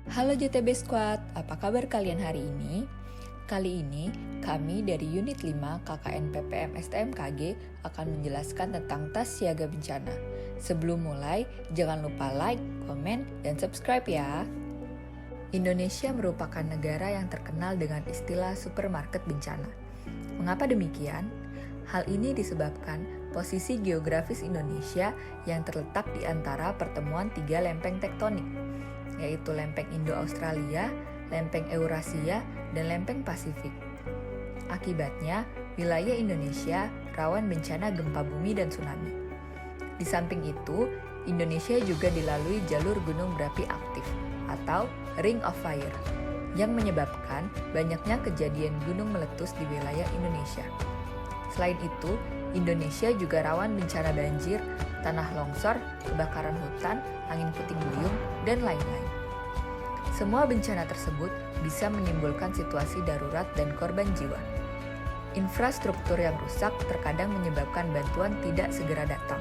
Halo JTB Squad, apa kabar kalian hari ini? Kali ini, kami dari Unit 5 KKN PPM STMKG akan menjelaskan tentang tas siaga bencana. Sebelum mulai, jangan lupa like, komen, dan subscribe ya. Indonesia merupakan negara yang terkenal dengan istilah supermarket bencana. Mengapa demikian? Hal ini disebabkan posisi geografis Indonesia yang terletak di antara pertemuan 3 lempeng tektonik, yaitu lempeng Indo-Australia, lempeng Eurasia, dan lempeng Pasifik. Akibatnya, wilayah Indonesia rawan bencana gempa bumi dan tsunami. Di samping itu, Indonesia juga dilalui jalur gunung berapi aktif atau Ring of Fire yang menyebabkan banyaknya kejadian gunung meletus di wilayah Indonesia. Selain itu, Indonesia juga rawan bencana banjir, tanah longsor, kebakaran hutan, angin puting beliung, dan lain-lain. Semua bencana tersebut bisa menimbulkan situasi darurat dan korban jiwa. Infrastruktur yang rusak terkadang menyebabkan bantuan tidak segera datang.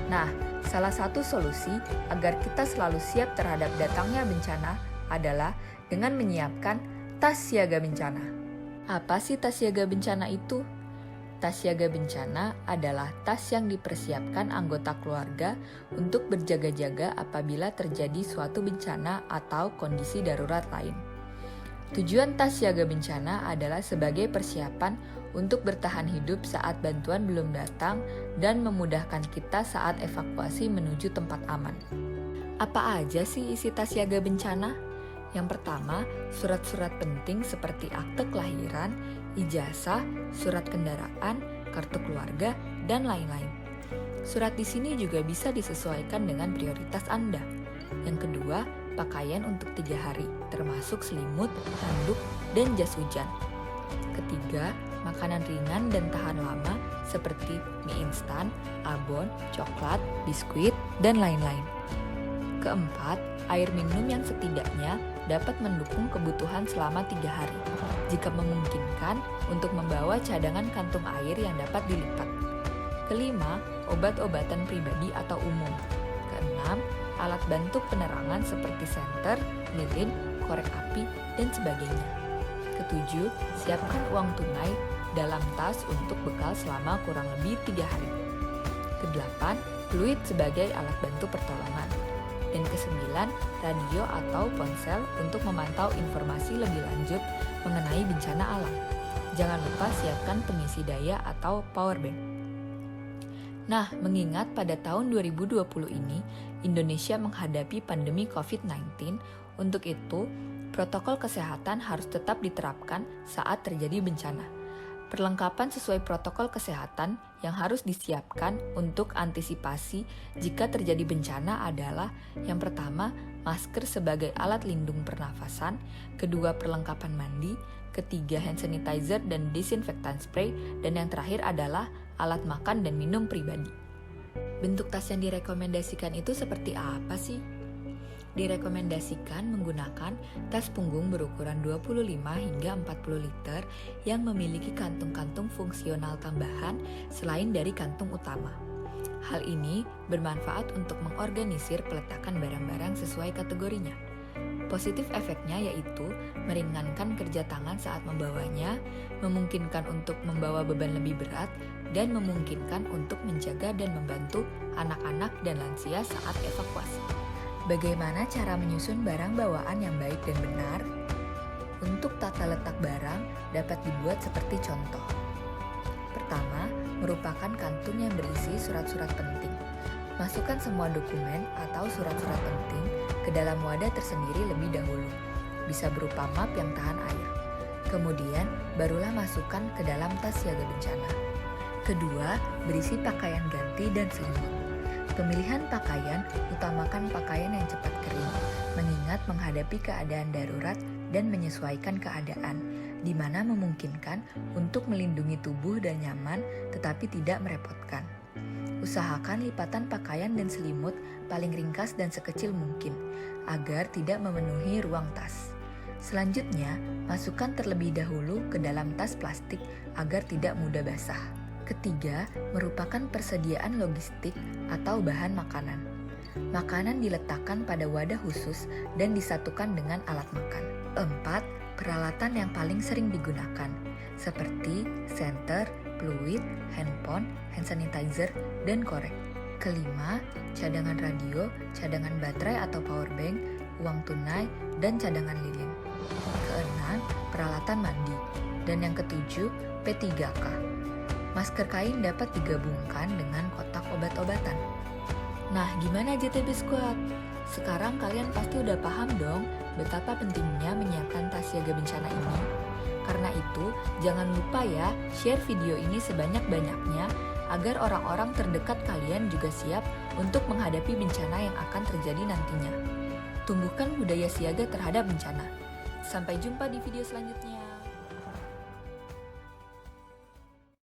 Nah, salah satu solusi agar kita selalu siap terhadap datangnya bencana adalah dengan menyiapkan tas siaga bencana. Apa sih tas siaga bencana itu? Tas siaga bencana adalah tas yang dipersiapkan anggota keluarga untuk berjaga-jaga apabila terjadi suatu bencana atau kondisi darurat lain. Tujuan tas siaga bencana adalah sebagai persiapan untuk bertahan hidup saat bantuan belum datang dan memudahkan kita saat evakuasi menuju tempat aman. Apa aja sih isi tas siaga bencana? Yang pertama, surat-surat penting seperti akte kelahiran, ijazah, surat kendaraan, kartu keluarga, dan lain-lain. Surat di sini juga bisa disesuaikan dengan prioritas Anda. Yang kedua, pakaian untuk 3 hari, termasuk selimut, handuk, dan jas hujan. Ketiga, makanan ringan dan tahan lama seperti mie instan, abon, coklat, biskuit, dan lain-lain. Keempat, air minum yang setidaknya dapat mendukung kebutuhan selama 3 hari, jika memungkinkan untuk membawa cadangan kantung air yang dapat dilipat. Kelima, obat-obatan pribadi atau umum. Keenam, alat bantu penerangan seperti senter, lilin, korek api, dan sebagainya. Ketujuh, siapkan uang tunai dalam tas untuk bekal selama kurang lebih 3 hari. Kedelapan, fluid sebagai alat bantu pertolongan. Dan kesembilan, radio atau ponsel untuk memantau informasi lebih lanjut mengenai bencana alam. Jangan lupa siapkan pengisi daya atau power bank. Nah, mengingat pada tahun 2020 ini, Indonesia menghadapi pandemi COVID-19, untuk itu, protokol kesehatan harus tetap diterapkan saat terjadi bencana. Perlengkapan sesuai protokol kesehatan yang harus disiapkan untuk antisipasi jika terjadi bencana adalah yang pertama, masker sebagai alat lindung pernafasan, kedua, perlengkapan mandi, ketiga, hand sanitizer dan disinfektan spray, dan yang terakhir adalah alat makan dan minum pribadi. Bentuk tas yang direkomendasikan itu seperti apa sih? Direkomendasikan menggunakan tas punggung berukuran 25 hingga 40 liter yang memiliki kantung-kantung fungsional tambahan selain dari kantung utama. Hal ini bermanfaat untuk mengorganisir peletakan barang-barang sesuai kategorinya. Positif efeknya yaitu meringankan kerja tangan saat membawanya, memungkinkan untuk membawa beban lebih berat, dan memungkinkan untuk menjaga dan membantu anak-anak dan lansia saat evakuasi. Bagaimana cara menyusun barang bawaan yang baik dan benar? Untuk tata letak barang dapat dibuat seperti contoh. Pertama, merupakan kantung yang berisi surat-surat penting. Masukkan semua dokumen atau surat-surat penting ke dalam wadah tersendiri lebih dahulu. Bisa berupa map yang tahan air. Kemudian, barulah masukkan ke dalam tas siaga bencana. Kedua, berisi pakaian ganti dan selimut. Pemilihan pakaian, utamakan pakaian yang cepat kering, mengingat menghadapi keadaan darurat dan menyesuaikan keadaan, di mana memungkinkan untuk melindungi tubuh dan nyaman tetapi tidak merepotkan. Usahakan lipatan pakaian dan selimut paling ringkas dan sekecil mungkin, agar tidak memenuhi ruang tas. Selanjutnya, masukkan terlebih dahulu ke dalam tas plastik agar tidak mudah basah. Ketiga, merupakan persediaan logistik atau bahan makanan. Makanan diletakkan pada wadah khusus dan disatukan dengan alat makan. 4. Peralatan yang paling sering digunakan, seperti senter, fluid, handphone, hand sanitizer, dan korek. Kelima, cadangan radio, cadangan baterai atau power bank, uang tunai, dan cadangan lilin. Keenam, peralatan mandi. Dan yang ketujuh, P3K. Masker kain dapat digabungkan dengan kotak obat-obatan. Nah, gimana JTB Squad? Sekarang kalian pasti udah paham dong betapa pentingnya menyiapkan tas siaga bencana ini. Karena itu, jangan lupa ya share video ini sebanyak-banyaknya agar orang-orang terdekat kalian juga siap untuk menghadapi bencana yang akan terjadi nantinya. Tumbuhkan budaya siaga terhadap bencana. Sampai jumpa di video selanjutnya.